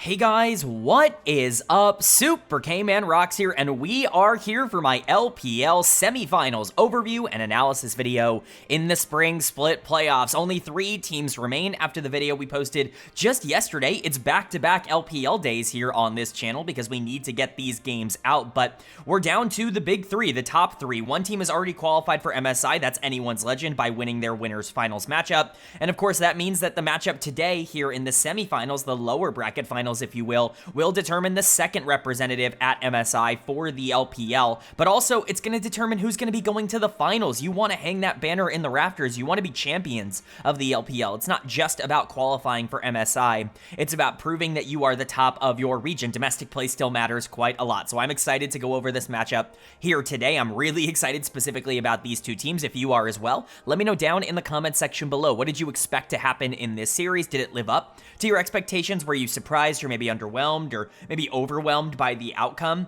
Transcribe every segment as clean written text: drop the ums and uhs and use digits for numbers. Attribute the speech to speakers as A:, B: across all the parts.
A: Hey guys, what is up? Super K-Man Rocks here, and we are here for my LPL Semifinals overview and analysis video in the Spring Split Playoffs. Only 3 teams remain after the video we posted just yesterday. It's back-to-back LPL days here on this channel because we need to get these games out, but we're down to the big 3, the top 3. One team has already qualified for MSI, that's Anyone's Legend, by winning their Winners Finals matchup, and of course that means that the matchup today here in the semifinals, the lower bracket finals, if you will determine the second representative at MSI for the LPL, but also it's going to determine who's going to be going to the finals. You want to hang that banner in the rafters. You want to be champions of the LPL. It's not just about qualifying for MSI. It's about proving that you are the top of your region. Domestic play still matters quite a lot, so I'm excited to go over this matchup here today. I'm really excited specifically about these two teams. If you are as well, let me know down in the comment section below. What did you expect to happen in this series? Did it live up to your expectations? Were you surprised or maybe underwhelmed or maybe overwhelmed by the outcome?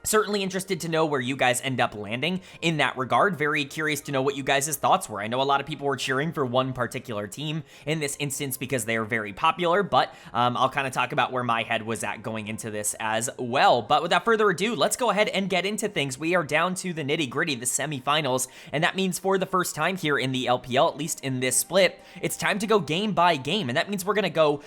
A: Certainly interested to know where you guys end up landing in that regard. Very curious to know what you guys' thoughts were. I know a lot of people were cheering for one particular team in this instance because they are very popular, but I'll kind of talk about where my head was at going into this as well. But without further ado, let's go ahead and get into things. We are down to the nitty-gritty, the semifinals, and that means for the first time here in the LPL, at least in this split, it's time to go game by game, and that means we're going to go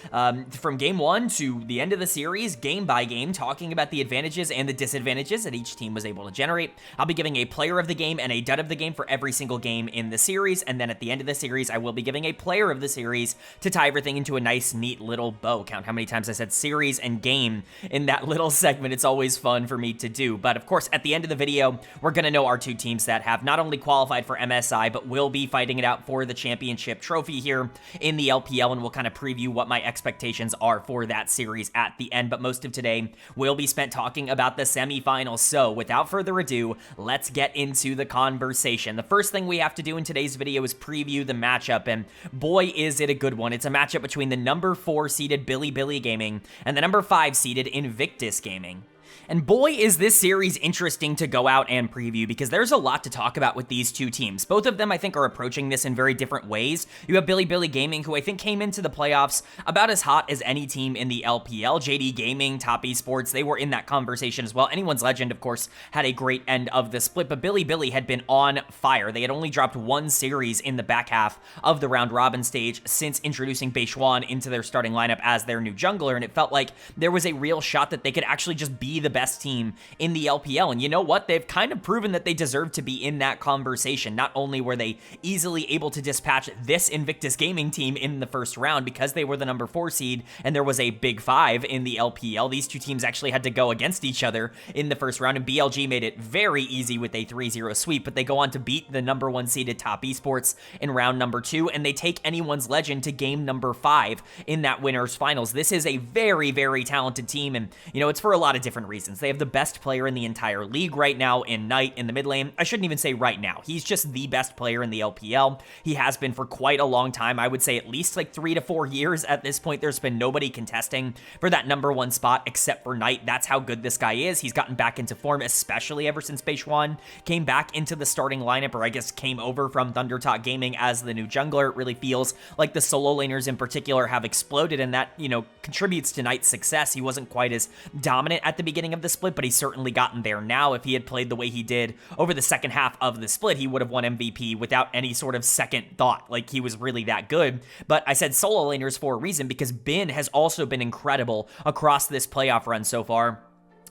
A: from game 1 to the end of the series, game by game, talking about the advantages and the disadvantages that each team was able to generate. I'll be giving a player of the game and a dud of the game for every single game in the series, and then at the end of the series, I will be giving a player of the series to tie everything into a nice, neat little bow. Count how many times I said series and game in that little segment. It's always fun for me to do, but of course, at the end of the video, we're going to know our two teams that have not only qualified for MSI, but will be fighting it out for the championship trophy here in the LPL, and we'll kind of preview what my expectations are for that series at the end, but most of today will be spent talking about the semifinals. So without further ado, let's get into the conversation. The first thing we have to do in today's video is preview the matchup, and boy is it a good one. It's a matchup between the number 4 seeded Bilibili Gaming and the number 5 seeded Invictus Gaming. And boy, is this series interesting to go out and preview because there's a lot to talk about with these two teams. Both of them, I think, are approaching this in very different ways. You have Bilibili Gaming, who I think came into the playoffs about as hot as any team in the LPL. JD Gaming, Top Esports, they were in that conversation as well. Anyone's Legend, of course, had a great end of the split, but Bilibili had been on fire. They had only dropped one series in the back half of the round-robin stage since introducing Beishuan into their starting lineup as their new jungler, and it felt like there was a real shot that they could actually just be the best team in the LPL. And you know what? They've kind of proven that they deserve to be in that conversation. Not only were they easily able to dispatch this Invictus Gaming team in the first round because they were the number 4 seed and there was a big 5 in the LPL. These two teams actually had to go against each other in the first round, and BLG made it very easy with a 3-0 sweep, but they go on to beat the number 1 seeded Top Esports in round number 2, and they take Anyone's Legend to game number 5 in that Winners Finals. This is a very, very talented team, and you know, it's for a lot of different reasons. They have the best player in the entire league right now in Knight in the mid lane. I shouldn't even say right now. He's just the best player in the LPL. He has been for quite a long time. I would say at least like 3 to 4 years at this point. There's been nobody contesting for that number 1 spot except for Knight. That's how good this guy is. He's gotten back into form, especially ever since Beishuan came back into the starting lineup, or I guess came over from Thundertalk Gaming as the new jungler. It really feels like the solo laners in particular have exploded, and that, you know, contributes to Knight's success. He wasn't quite as dominant at the beginning of the split, but he's certainly gotten there now. If he had played the way he did over the second half of the split, he would have won MVP without any sort of second thought. Like, he was really that good. But I said solo laners for a reason, because Bin has also been incredible across this playoff run so far.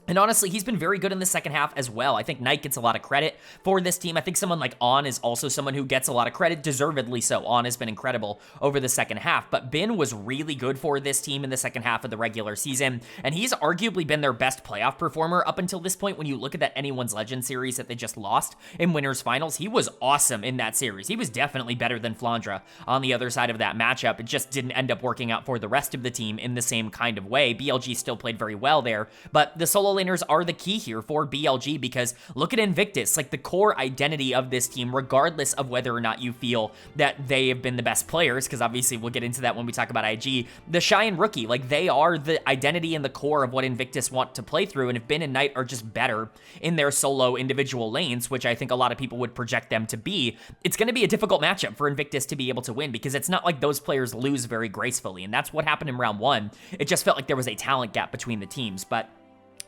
A: And honestly, he's been very good in the second half as well. I think Knight gets a lot of credit for this team. I think someone like On is also someone who gets a lot of credit, deservedly so. On has been incredible over the second half, but Bin was really good for this team in the second half of the regular season, and he's arguably been their best playoff performer up until this point. When you look at that Anyone's Legend series that they just lost in Winners Finals, he was awesome in that series. He was definitely better than Flandra on the other side of that matchup. It just didn't end up working out for the rest of the team in the same kind of way. BLG still played very well there, but the solo solo laners are the key here for BLG, because look at Invictus, like the core identity of this team, regardless of whether or not you feel that they have been the best players, because obviously we'll get into that when we talk about IG. The Shy and Rookie, like they are the identity and the core of what Invictus want to play through, and if Bin and Knight are just better in their solo individual lanes, which I think a lot of people would project them to be, it's going to be a difficult matchup for Invictus to be able to win, because it's not like those players lose very gracefully, and that's what happened in round 1. It just felt like there was a talent gap between the teams. But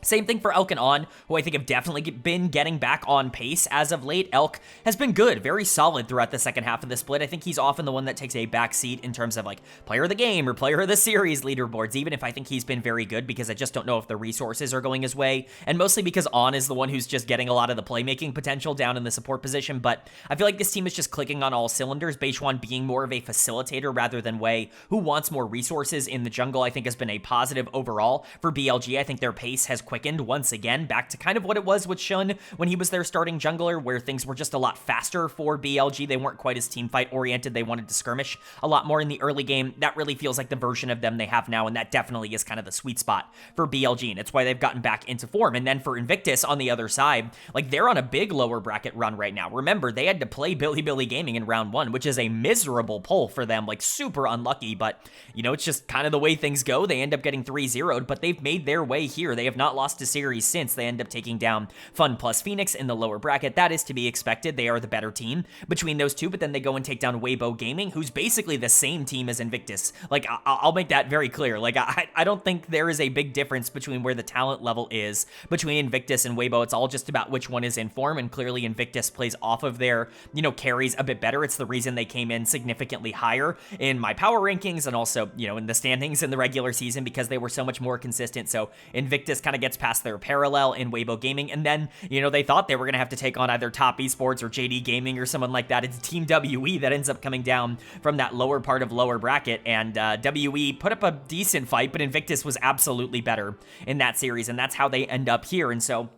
A: same thing for Elk and On, who I think have definitely been getting back on pace as of late. Elk has been good, very solid throughout the second half of the split. I think he's often the one that takes a back seat in terms of like player of the game or player of the series leaderboards, even if I think he's been very good, because I just don't know if the resources are going his way, and mostly because On is the one who's just getting a lot of the playmaking potential down in the support position. But I feel like this team is just clicking on all cylinders. Beishwan being more of a facilitator rather than Wei, who wants more resources in the jungle, I think has been a positive overall for BLG. I think their pace has quickened once again, back to kind of what it was with Shun when he was their starting jungler, where things were just a lot faster for BLG. They weren't quite as team fight oriented. They wanted to skirmish a lot more in the early game. That really feels like the version of them they have now, and that definitely is kind of the sweet spot for BLG, and it's why they've gotten back into form. And then for Invictus on the other side, like they're on a big lower bracket run right now. Remember, they had to play Bilibili Gaming in round 1, which is a miserable pull for them, like super unlucky, but you know, it's just kind of the way things go. They end up getting 3-0'd, but they've made their way here. They have not lost to series since. They end up taking down Fun plus Phoenix in the lower bracket. That is to be expected. They are the better team between those two, but then they go and take down Weibo Gaming, who's basically the same team as Invictus. Like, I'll make that very clear. Like, I don't think there is a big difference between where the talent level is between Invictus and Weibo. It's all just about which one is in form, and clearly Invictus plays off of their, you know, carries a bit better. It's the reason they came in significantly higher in my power rankings and also, you know, in the standings in the regular season, because they were so much more consistent. So Invictus kind of gets past their parallel in Weibo Gaming, and then, you know, they thought they were going to have to take on either Top Esports or JD Gaming or someone like that. It's Team WE that ends up coming down from that lower part of lower bracket, and WE put up a decent fight, but Invictus was absolutely better in that series, and that's how they end up here. And so,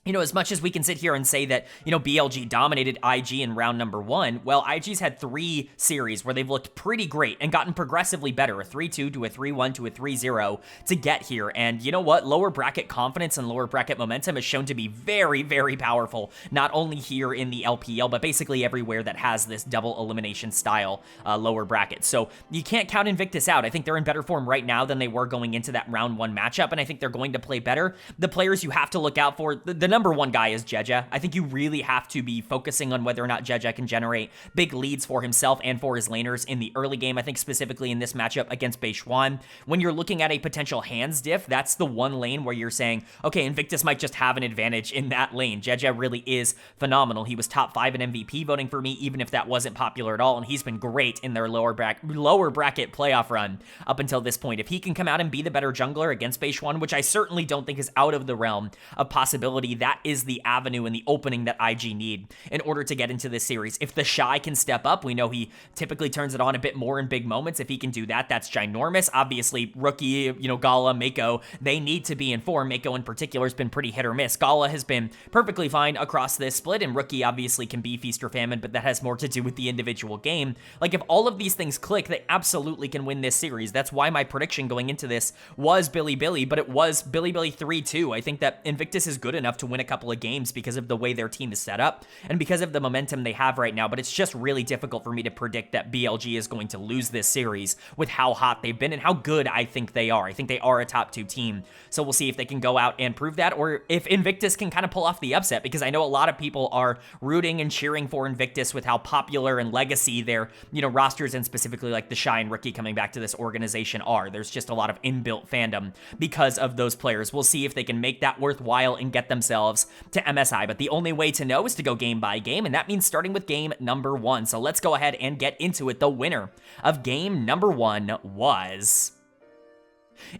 A: you know, as much as we can sit here and say that, you know, BLG dominated IG in round number 1, well, IG's had 3 series where they've looked pretty great and gotten progressively better, a 3-2 to a 3-1 to a 3-0 to get here. And you know what? Lower bracket confidence and lower bracket momentum is shown to be very, very powerful, not only here in the LPL, but basically everywhere that has this double elimination style lower bracket. So you can't count Invictus out. I think they're in better form right now than they were going into that round 1 matchup, and I think they're going to play better. The players you have to look out for, the number 1 guy is Jeja. I think you really have to be focusing on whether or not Jeja can generate big leads for himself and for his laners in the early game. I think specifically in this matchup against Beishwan, when you're looking at a potential hands diff, that's the one lane where you're saying, okay, Invictus might just have an advantage in that lane. Jeja really is phenomenal. He was top 5 in MVP voting for me, even if that wasn't popular at all, and he's been great in their lower bracket playoff run up until this point. If he can come out and be the better jungler against Beishwan, which I certainly don't think is out of the realm of possibility, that is the avenue and the opening that IG need in order to get into this series. If the Shy can step up, we know he typically turns it on a bit more in big moments. If he can do that, that's ginormous. Obviously, Rookie, you know, Gala, Mako, they need to be in form. Mako in particular has been pretty hit or miss. Gala has been perfectly fine across this split, and Rookie obviously can be feast or famine, but that has more to do with the individual game. Like, if all of these things click, they absolutely can win this series. That's why my prediction going into this was Bilibili, but it was Bilibili 3-2. I think that Invictus is good enough to win a couple of games because of the way their team is set up and because of the momentum they have right now, but it's just really difficult for me to predict that BLG is going to lose this series with how hot they've been and how good I think they are. I think they are a top 2 team, so we'll see if they can go out and prove that, or if Invictus can kind of pull off the upset, because I know a lot of people are rooting and cheering for Invictus with how popular and legacy their, you know, rosters and specifically like the Shy and Rookie coming back to this organization are. There's just a lot of inbuilt fandom because of those players. We'll see if they can make that worthwhile and get themselves to MSI, but the only way to know is to go game by game, and that means starting with game number 1. So let's go ahead and get into it. The winner of game number 1 was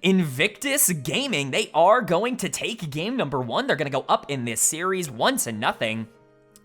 A: Invictus Gaming. They are going to take game number 1. They're going to go up in this series 1-0.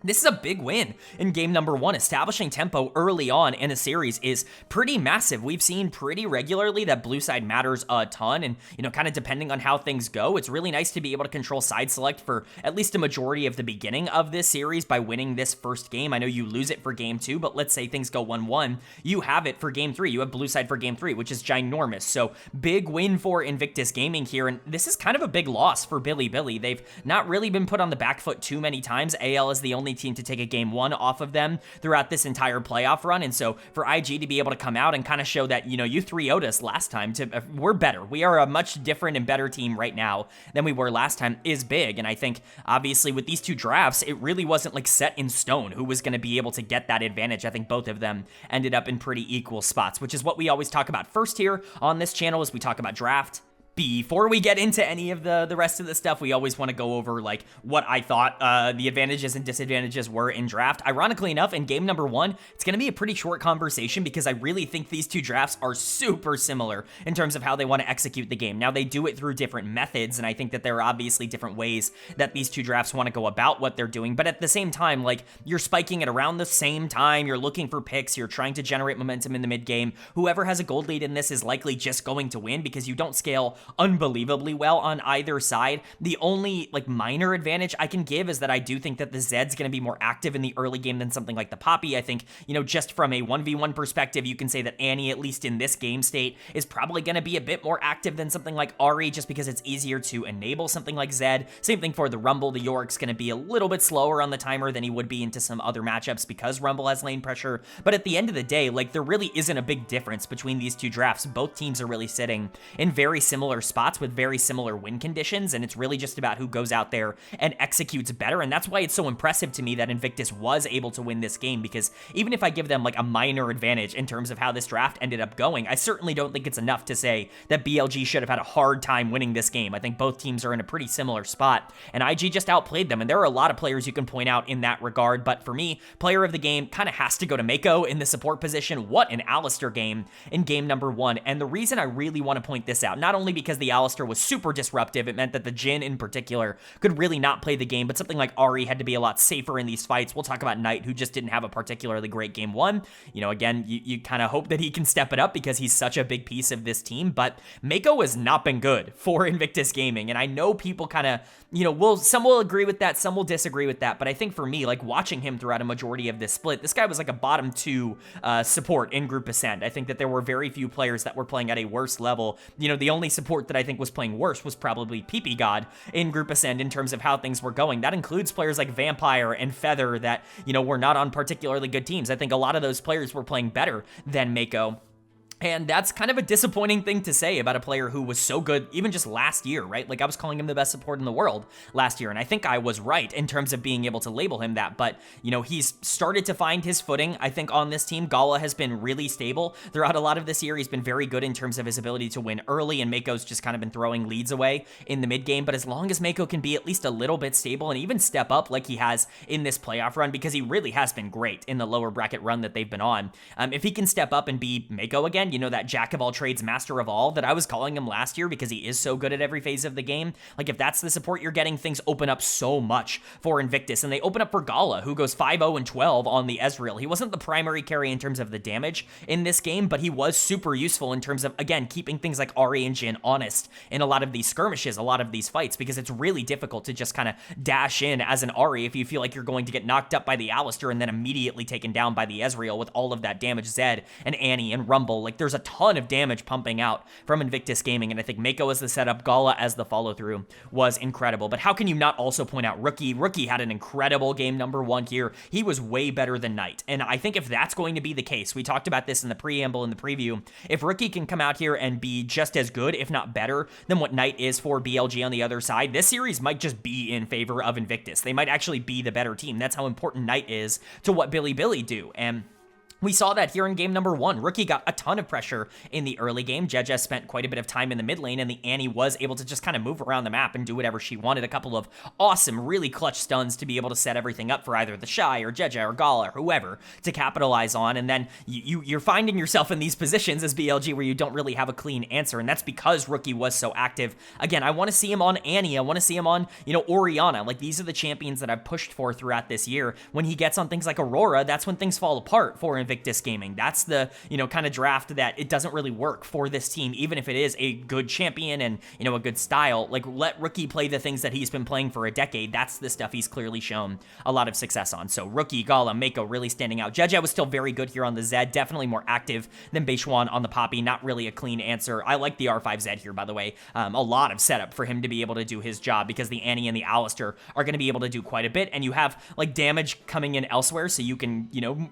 A: This is a big win in game number 1. Establishing tempo early on in a series is pretty massive. We've seen pretty regularly that blue side matters a ton, and, kind of depending on how things go, it's really nice to be able to control side select for at least a majority of the beginning of this series by winning this first game. I know you lose it for game 2, but let's say things go 1-1. You have it for game 3. You have blue side for game 3, which is ginormous. So big win for Invictus Gaming here, and this is kind of a big loss for Bilibili. They've not really been put on the back foot too many times. AL is the only team to take a game 1 off of them throughout this entire playoff run, and so for IG to be able to come out and kind of show that, you 3-0'd us last time, we're better. We are a much different and better team right now than we were last time is big, and I think obviously with these 2 drafts, it really wasn't like set in stone who was going to be able to get that advantage. I think both of them ended up in pretty equal spots, which is what we always talk about first here on this channel as we talk about draft. Before we get into any of the rest of the stuff, we always want to go over like what I thought the advantages and disadvantages were in draft. Ironically enough, in game number 1, it's going to be a pretty short conversation because I really think these 2 drafts are super similar in terms of how they want to execute the game. Now, they do it through different methods, and I think that there are obviously different ways that these 2 drafts want to go about what they're doing, but at the same time, like, you're spiking it around the same time, you're looking for picks, you're trying to generate momentum in the mid game. Whoever has a gold lead in this is likely just going to win because you don't scale unbelievably well on either side. The only like minor advantage I can give is that I do think that the Zed's going to be more active in the early game than something like the Poppy. I think, just from a 1v1 perspective, you can say that Annie, at least in this game state, is probably going to be a bit more active than something like Ari just because it's easier to enable something like Zed. Same thing for the Rumble. The Yorick's going to be a little bit slower on the timer than he would be into some other matchups because Rumble has lane pressure. But at the end of the day, like, there really isn't a big difference between these 2 drafts. Both teams are really sitting in very similar spots with very similar win conditions, and it's really just about who goes out there and executes better, and that's why it's so impressive to me that Invictus was able to win this game, because even if I give them like a minor advantage in terms of how this draft ended up going, I certainly don't think it's enough to say that BLG should have had a hard time winning this game. I think both teams are in a pretty similar spot, and IG just outplayed them, and there are a lot of players you can point out in that regard, but for me, player of the game kind of has to go to Mako in the support position. What an Alistar game in game number 1, and the reason I really want to point this out, not only because the Alistar was super disruptive, it meant that the Jhin in particular could really not play the game, but something like Ari had to be a lot safer in these fights. We'll talk about Knight, who just didn't have a particularly great game 1. Again, you kind of hope that he can step it up because he's such a big piece of this team, but Mako has not been good for Invictus Gaming, and I know people kind of, some will agree with that, some will disagree with that, but I think for me, like, watching him throughout a majority of this split, this guy was like a bottom 2 support in Group Ascend. I think that there were very few players that were playing at a worse level. The only support that I think was playing worse was probably PP God in Group Ascend in terms of how things were going. That includes players like Vampire and Feather that, were not on particularly good teams. I think a lot of those players were playing better than Mako. And that's kind of a disappointing thing to say about a player who was so good even just last year, right? Like, I was calling him the best support in the world last year, and I think I was right in terms of being able to label him that, but, he's started to find his footing, I think, on this team. Gala has been really stable throughout a lot of this year. He's been very good in terms of his ability to win early, and Mako's just kind of been throwing leads away in the mid game, but as long as Mako can be at least a little bit stable and even step up like he has in this playoff run, because he really has been great in the lower bracket run that they've been on, if he can step up and be Mako again, that jack of all trades, master of all that I was calling him last year because he is so good at every phase of the game. Like, if that's the support you're getting, things open up so much for Invictus, and they open up for Gala, who goes 5-0-12 on the Ezreal. He wasn't the primary carry in terms of the damage in this game, but he was super useful in terms of, again, keeping things like Ari and Jhin honest in a lot of these skirmishes, a lot of these fights, because it's really difficult to just kind of dash in as an Ari if you feel like you're going to get knocked up by the Alistar and then immediately taken down by the Ezreal with all of that damage. Zed and Annie and Rumble, like, there's a ton of damage pumping out from Invictus Gaming, and I think Mako as the setup, Gala as the follow-through was incredible. But how can you not also point out Rookie? Rookie had an incredible game number 1 here. He was way better than Knight, and I think if that's going to be the case, we talked about this in the preamble, in the preview, if Rookie can come out here and be just as good, if not better, than what Knight is for BLG on the other side, this series might just be in favor of Invictus. They might actually be the better team. That's how important Knight is to what Bilibili do, and We saw that here in game number 1. Rookie got a ton of pressure in the early game. Jeje spent quite a bit of time in the mid lane, and the Annie was able to just kind of move around the map and do whatever she wanted. A couple of awesome, really clutch stuns to be able to set everything up for either the Shy or Jeje or Gala or whoever to capitalize on. And then you're finding yourself in these positions as BLG where you don't really have a clean answer, and that's because Rookie was so active. Again, I want to see him on Annie. I want to see him on, Orianna. Like, these are the champions that I've pushed for throughout this year. When he gets on things like Aurora, that's when things fall apart for Invictus Gaming. That's the, kind of draft that it doesn't really work for this team, even if it is a good champion and, a good style. Like, let Rookie play the things that he's been playing for a decade. That's the stuff he's clearly shown a lot of success on. So Rookie, Gala, Mako really standing out. Jeje was still very good here on the Zed, definitely more active than Beishwan on the Poppy. Not really a clean answer. I like the R5 Zed here, by the way. A lot of setup for him to be able to do his job, because the Annie and the Alistair are going to be able to do quite a bit, and you have like damage coming in elsewhere, so you can,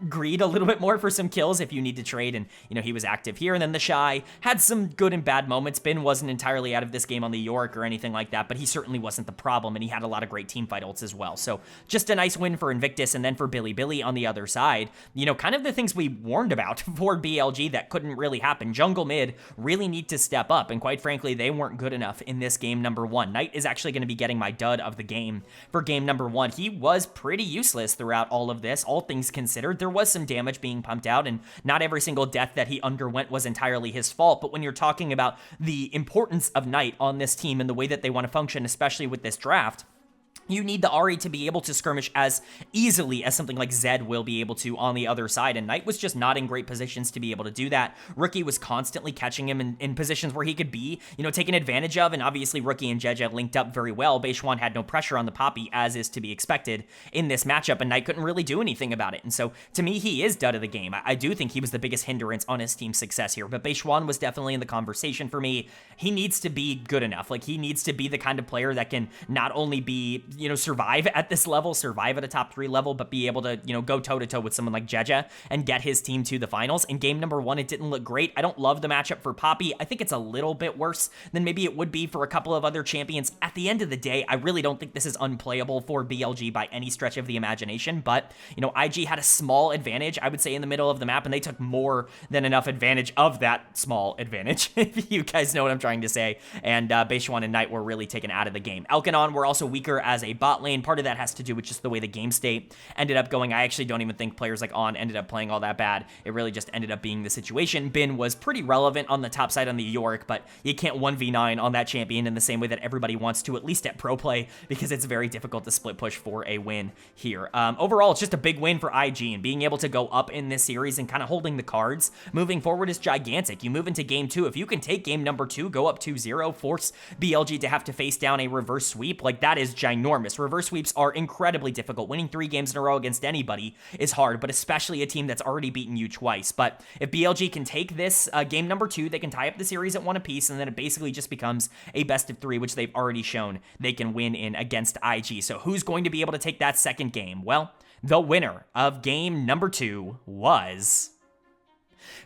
A: greed a little bit more for some kills if you need to trade, and he was active here. And then the Shy had some good and bad moments. Bin wasn't entirely out of this game on the York or anything like that, but he certainly wasn't the problem, and he had a lot of great teamfight ults as well. So just a nice win for Invictus. And then for Bilibili on the other side, kind of the things we warned about for BLG that couldn't really happen. Jungle mid really need to step up, and quite frankly, they weren't good enough in this game number 1. Knight is actually going to be getting my dud of the game for game number 1. He was pretty useless throughout all of this, all things considered. There was some damage being pumped out, and not every single death that he underwent was entirely his fault. But when you're talking about the importance of Knight on this team and the way that they want to function, especially with this draft, you need the Ahri to be able to skirmish as easily as something like Zed will be able to on the other side, and Knight was just not in great positions to be able to do that. Rookie was constantly catching him in positions where he could be, taken advantage of, and obviously Rookie and Jeje linked up very well. Beishwan had no pressure on the Poppy, as is to be expected in this matchup, and Knight couldn't really do anything about it. And so, to me, he is dud of the game. I do think he was the biggest hindrance on his team's success here, but Beishwan was definitely in the conversation for me. He needs to be good enough. Like, he needs to be the kind of player that can not only be, survive at this level, survive at a top 3 level, but be able to, go toe-to-toe with someone like Jeje and get his team to the finals. In game number 1, it didn't look great. I don't love the matchup for Poppy. I think it's a little bit worse than maybe it would be for a couple of other champions. At the end of the day, I really don't think this is unplayable for BLG by any stretch of the imagination, but, IG had a small advantage, I would say, in the middle of the map, and they took more than enough advantage of that small advantage, if you guys know what I'm trying to say, and Beishwan and Knight were really taken out of the game. Elkanon were also weaker as a bot lane. Part of that has to do with just the way the game state ended up going. I actually don't even think players like On ended up playing all that bad. It really just ended up being the situation. Bin was pretty relevant on the top side on the York, but you can't 1v9 on that champion in the same way that everybody wants to, at least at pro play, because it's very difficult to split push for a win here. Overall, it's just a big win for IG, and being able to go up in this series and kind of holding the cards moving forward is gigantic. You move into game 2. If you can take game number 2, go up 2-0, force BLG to have to face down a reverse sweep, like, that is ginormous. Reverse sweeps are incredibly difficult. Winning 3 games in a row against anybody is hard, but especially a team that's already beaten you twice. But if BLG can take this game number 2, they can tie up the series at 1 apiece, and then it basically just becomes a best of 3, which they've already shown they can win in against IG. So who's going to be able to take that second game? Well, the winner of game number 2 was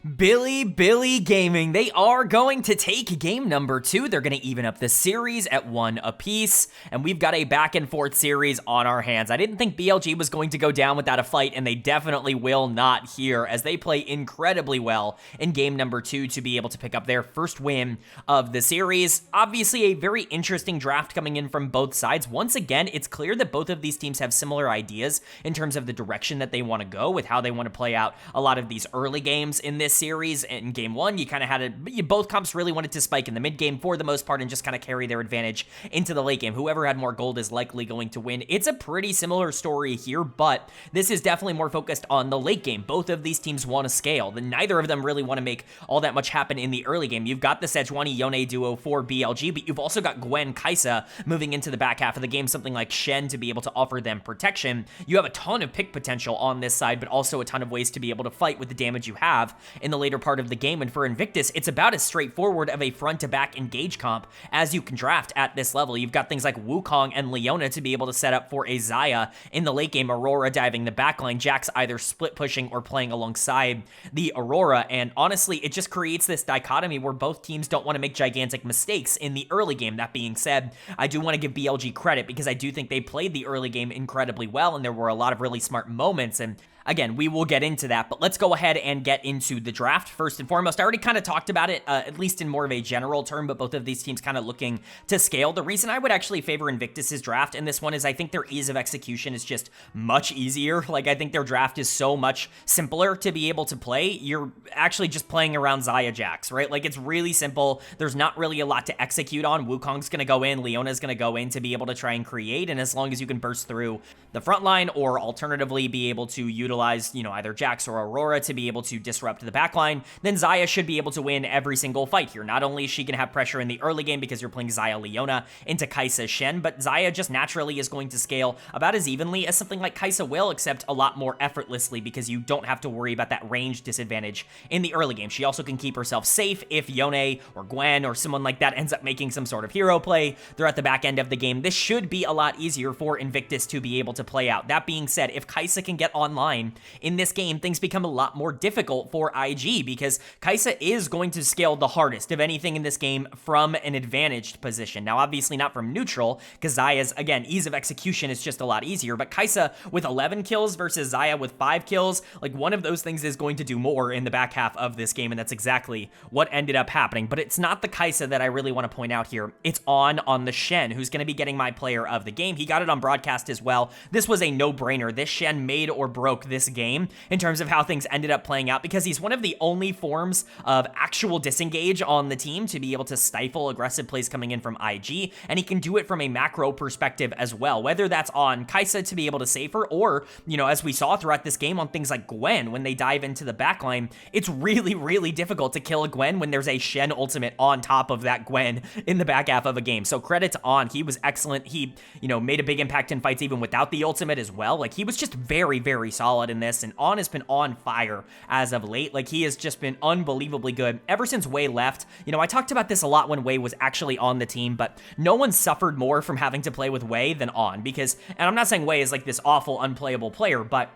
A: Bilibili Gaming. They are going to take game number 2. They're going to even up the series at 1 apiece, and we've got a back and forth series on our hands. I didn't think BLG was going to go down without a fight, and they definitely will not here, as they play incredibly well in game number 2 to be able to pick up their first win of the series. Obviously, a very interesting draft coming in from both sides. Once again, it's clear that both of these teams have similar ideas in terms of the direction that they want to go with how they want to play out a lot of these early games in this series. In game 1, you kind of had both comps really wanted to spike in the mid game for the most part and just kind of carry their advantage into the late game. Whoever had more gold is likely going to win. It's a pretty similar story here, but this is definitely more focused on the late game. Both of these teams want to scale. Neither of them really want to make all that much happen in the early game. You've got the Sejuani Yone duo for BLG, but you've also got Gwen Kaisa moving into the back half of the game, something like Shen to be able to offer them protection. You have a ton of pick potential on this side, but also a ton of ways to be able to fight with the damage you have in the later part of the game. And for Invictus, it's about as straightforward of a front-to-back engage comp as you can draft at this level. You've got things like Wukong and Leona to be able to set up for a Xayah in the late game, Aurora diving the backline, Jax either split pushing or playing alongside the Aurora. And honestly, it just creates this dichotomy where both teams don't want to make gigantic mistakes in the early game. That being said, I do want to give BLG credit because I do think they played the early game incredibly well, and there were a lot of really smart moments. And again, we will get into that, but let's go ahead and get into the draft first and foremost. I already kind of talked about it, at least in more of a general term, but both of these teams kind of looking to scale. The reason I would actually favor Invictus's draft in this one is I think their ease of execution is just much easier. Like, I think their draft is so much simpler to be able to play. You're actually just playing around Xayah Jax, right? Like, it's really simple. There's not really a lot to execute on. Wukong's going to go in, Leona's going to go in to be able to try and create, and as long as you can burst through the front line or alternatively be able to utilize, you know, either Jax or Aurora to be able to disrupt the backline, then Xayah should be able to win every single fight here. Not only is she going to have pressure in the early game because you're playing Xayah Leona into Kai'Sa Shen, but Xayah just naturally is going to scale about as evenly as something like Kai'Sa will, except a lot more effortlessly because you don't have to worry about that range disadvantage in the early game. She also can keep herself safe if Yone or Gwen or someone like that ends up making some sort of hero play throughout the back end of the game. This should be a lot easier for Invictus to be able to play out. That being said, if Kai'Sa can get online in this game, things become a lot more difficult for IG because Kai'Sa is going to scale the hardest of anything in this game from an advantaged position. Now, obviously not from neutral, because Xayah's, again, ease of execution is just a lot easier, but Kai'Sa with 11 kills versus Xayah with 5 kills, like, one of those things is going to do more in the back half of this game, and that's exactly what ended up happening. But it's not the Kai'Sa that I really want to point out here. It's on the Shen, who's going to be getting my player of the game. He got it on broadcast as well. This was a no-brainer. This Shen made or broke this game in terms of how things ended up playing out because he's one of the only forms of actual disengage on the team to be able to stifle aggressive plays coming in from IG, and he can do it from a macro perspective as well, whether that's on Kai'Sa to be able to save her or, you know, as we saw throughout this game on things like Gwen, when they dive into the backline, it's really, really difficult to kill a Gwen when there's a Shen ultimate on top of that Gwen in the back half of a game. So credit to On. He was excellent. He, you know, made a big impact in fights even without the ultimate as well. Like, he was just very, very solid in this, and On has been on fire as of late. Like, he has just been unbelievably good ever since Wei left. You know, I talked about this a lot when Wei was actually on the team, but no one suffered more from having to play with Wei than On because, and I'm not saying Wei is like this awful, unplayable player, but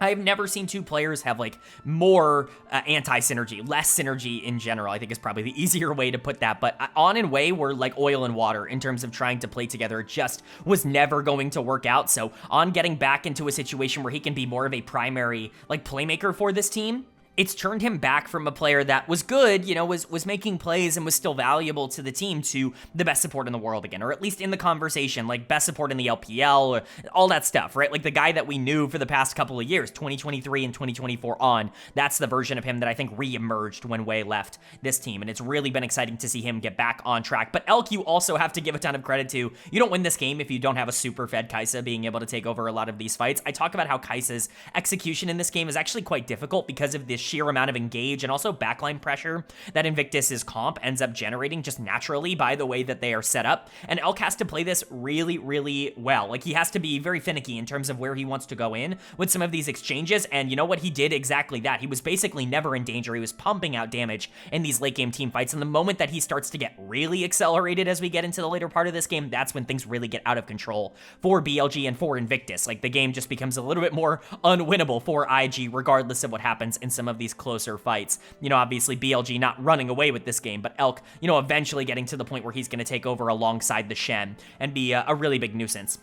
A: I've never seen two players have, like, more anti-synergy, less synergy in general, I think is probably the easier way to put that. But On and Wei were like oil and water in terms of trying to play together. It just was never going to work out. So On getting back into a situation where he can be more of a primary, like, playmaker for this team, it's turned him back from a player that was good, you know, was making plays and was still valuable to the team to the best support in the world again, or at least in the conversation, like best support in the LPL, or all that stuff, right? Like the guy that we knew for the past couple of years, 2023 and 2024 on, that's the version of him that I think re-emerged when Wei left this team, and it's really been exciting to see him get back on track. But Elk, you also have to give a ton of credit to. You don't win this game if you don't have a super fed Kai'Sa being able to take over a lot of these fights. I talk about how Kai'Sa's execution in this game is actually quite difficult because of this sheer amount of engage and also backline pressure that Invictus's comp ends up generating just naturally by the way that they are set up. And Elk has to play this really, really well. Like, he has to be very finicky in terms of where he wants to go in with some of these exchanges. And you know what? He did exactly that. He was basically never in danger. He was pumping out damage in these late game team fights. And the moment that he starts to get really accelerated as we get into the later part of this game, that's when things really get out of control for BLG and for Invictus. Like, the game just becomes a little bit more unwinnable for IG regardless of what happens in some of these closer fights. You know, obviously BLG not running away with this game, but Elk, you know, eventually getting to the point where he's going to take over alongside the Shen and be a really big nuisance.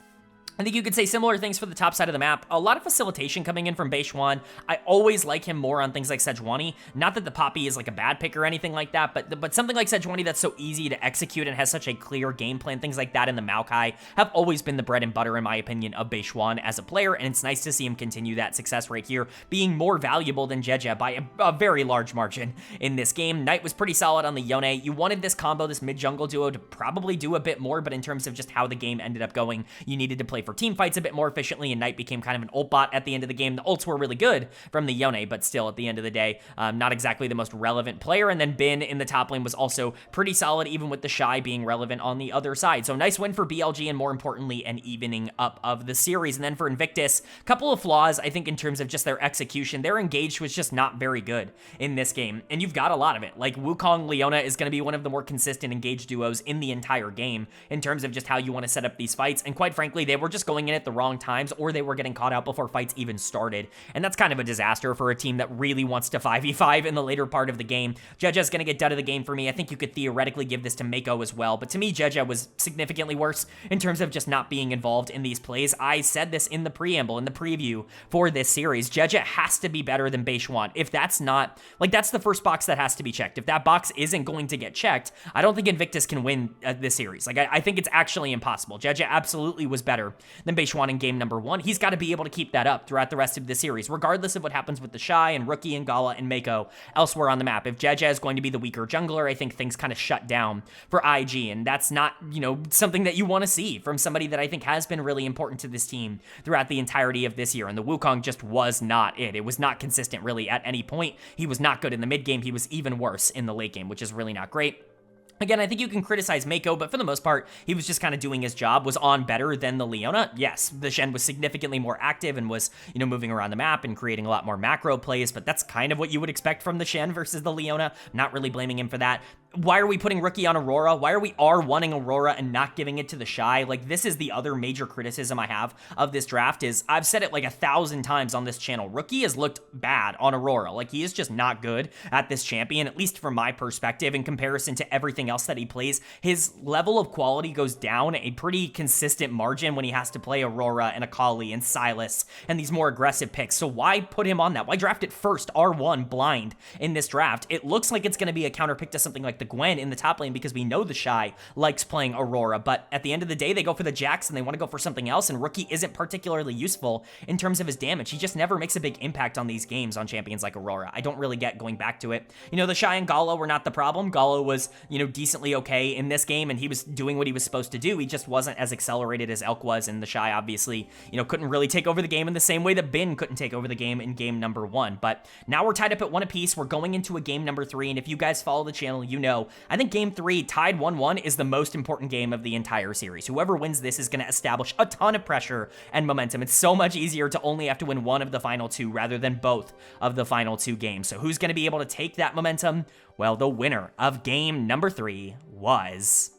A: I think you could say similar things for the top side of the map. A lot of facilitation coming in from Beishwan. I always like him more on things like Sejuani. Not that the Poppy is like a bad pick or anything like that, but something like Sejuani that's so easy to execute and has such a clear game plan, things like that in the Maokai have always been the bread and butter, in my opinion, of Beishwan as a player, and it's nice to see him continue that success rate here, being more valuable than Jeje by a very large margin in this game. Knight was pretty solid on the Yone. You wanted this combo, this mid-jungle duo, to probably do a bit more, but in terms of just how the game ended up going, you needed to play for team fights a bit more efficiently, and Knight became kind of an ult bot at the end of the game. The ults were really good from the Yone, but still, at the end of the day, not exactly the most relevant player. And then Bin in the top lane was also pretty solid, even with the Shy being relevant on the other side. So nice win for BLG, and more importantly, an evening up of the series. And then for Invictus, couple of flaws, I think, in terms of just their execution. Their engage was just not very good in this game, and you've got a lot of it. Like, Wukong Leona is going to be one of the more consistent engage duos in the entire game in terms of just how you want to set up these fights, and quite frankly, they were just just going in at the wrong times, or they were getting caught out before fights even started. And that's kind of a disaster for a team that really wants to 5v5 in the later part of the game. Jeja's going to get done of the game for me. I think you could theoretically give this to Mako as well, but to me, Jeja was significantly worse in terms of just not being involved in these plays. I said this in the preamble, in the preview for this series. Jeja has to be better than Beishuan. If that's not, like, that's the first box that has to be checked. If that box isn't going to get checked, I don't think Invictus can win this series. Like, I think it's actually impossible. Jeja absolutely was better than Beishuan in game number 1. He's got to be able to keep that up throughout the rest of the series, regardless of what happens with the Shy and Rookie and Gala and Mako elsewhere on the map. If Jeja is going to be the weaker jungler, I think things kind of shut down for IG, and that's not, you know, something that you want to see from somebody that I think has been really important to this team throughout the entirety of this year, and the Wukong just was not it. It was not consistent really at any point. He was not good in the mid game. He was even worse in the late game, which is really not great. Again, I think you can criticize Mako, but for the most part, he was just kind of doing his job. Was on better than the Leona? Yes, the Shen was significantly more active and was, you know, moving around the map and creating a lot more macro plays, but that's kind of what you would expect from the Shen versus the Leona. Not really blaming him for that. Why are we putting Rookie on Aurora? Why are we R1ing Aurora and not giving it to the Shy? Like, this is the other major criticism I have of this draft is, I've said it like 1,000 times on this channel, Rookie has looked bad on Aurora. Like, he is just not good at this champion, at least from my perspective, in comparison to everything else that he plays. His level of quality goes down a pretty consistent margin when he has to play Aurora and Akali and Sylas and these more aggressive picks. So why put him on that? Why draft it first, R1, blind in this draft? It looks like it's going to be a counter pick to something like the Gwen in the top lane because we know the Shy likes playing Aurora, but at the end of the day, they go for the Jax and they want to go for something else, and Rookie isn't particularly useful in terms of his damage. He just never makes a big impact on these games on champions like Aurora. I don't really get going back to it. You know, the Shy and Gala were not the problem. Gala was, you know, decently okay in this game, and he was doing what he was supposed to do. He just wasn't as accelerated as Elk was, and the Shy obviously, you know, couldn't really take over the game in the same way that Bin couldn't take over the game in game number 1. But now we're tied up at 1 apiece. We're going into a game number 3, and if you guys follow the channel, you know, I think game 3, tied 1-1, is the most important game of the entire series. Whoever wins this is going to establish a ton of pressure and momentum. It's so much easier to only have to win one of the final 2 rather than both of the final 2 games. So who's going to be able to take that momentum? Well, the winner of game number 3 was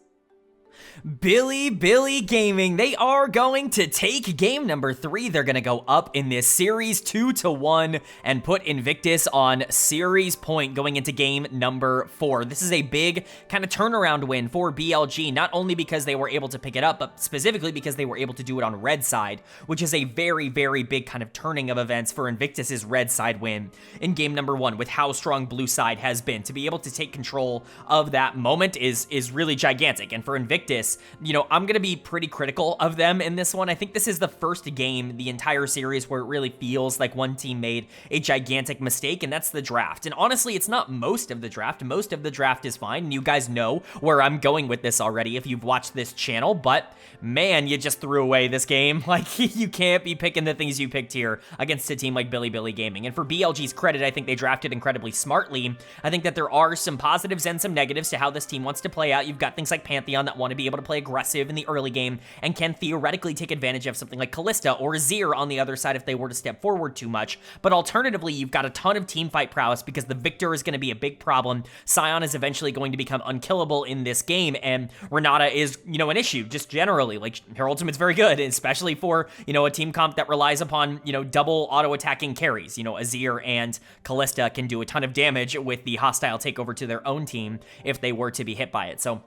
A: Bilibili Gaming. They are going to take game number 3. They're going to go up in this series 2-1 and put Invictus on series point going into game number 4. This is a big kind of turnaround win for BLG, not only because they were able to pick it up, but specifically because they were able to do it on red side, which is a very, very big kind of turning of events for Invictus's red side win in game number 1 with how strong blue side has been. To be able to take control of that moment is really gigantic. And for Invictus, you know, I'm going to be pretty critical of them in this one. I think this is the first game, the entire series, where it really feels like one team made a gigantic mistake, and that's the draft. And honestly, it's not most of the draft. Most of the draft is fine, and you guys know where I'm going with this already if you've watched this channel, but man, you just threw away this game. Like, you can't be picking the things you picked here against a team like Bilibili Gaming. And for BLG's credit, I think they drafted incredibly smartly. I think that there are some positives and some negatives to how this team wants to play out. You've got things like Pantheon that want to be able to play aggressive in the early game and can theoretically take advantage of something like Kalista or Zir on the other side if they were to step forward too much. But alternatively, you've got a ton of teamfight prowess because the Victor is going to be a big problem. Sion is eventually going to become unkillable in this game, and Renata is, you know, an issue just generally. Like, her ultimate's very good, especially for, you know, a team comp that relies upon, you know, double auto-attacking carries. You know, Azir and Kalista can do a ton of damage with the hostile takeover to their own team if they were to be hit by it. So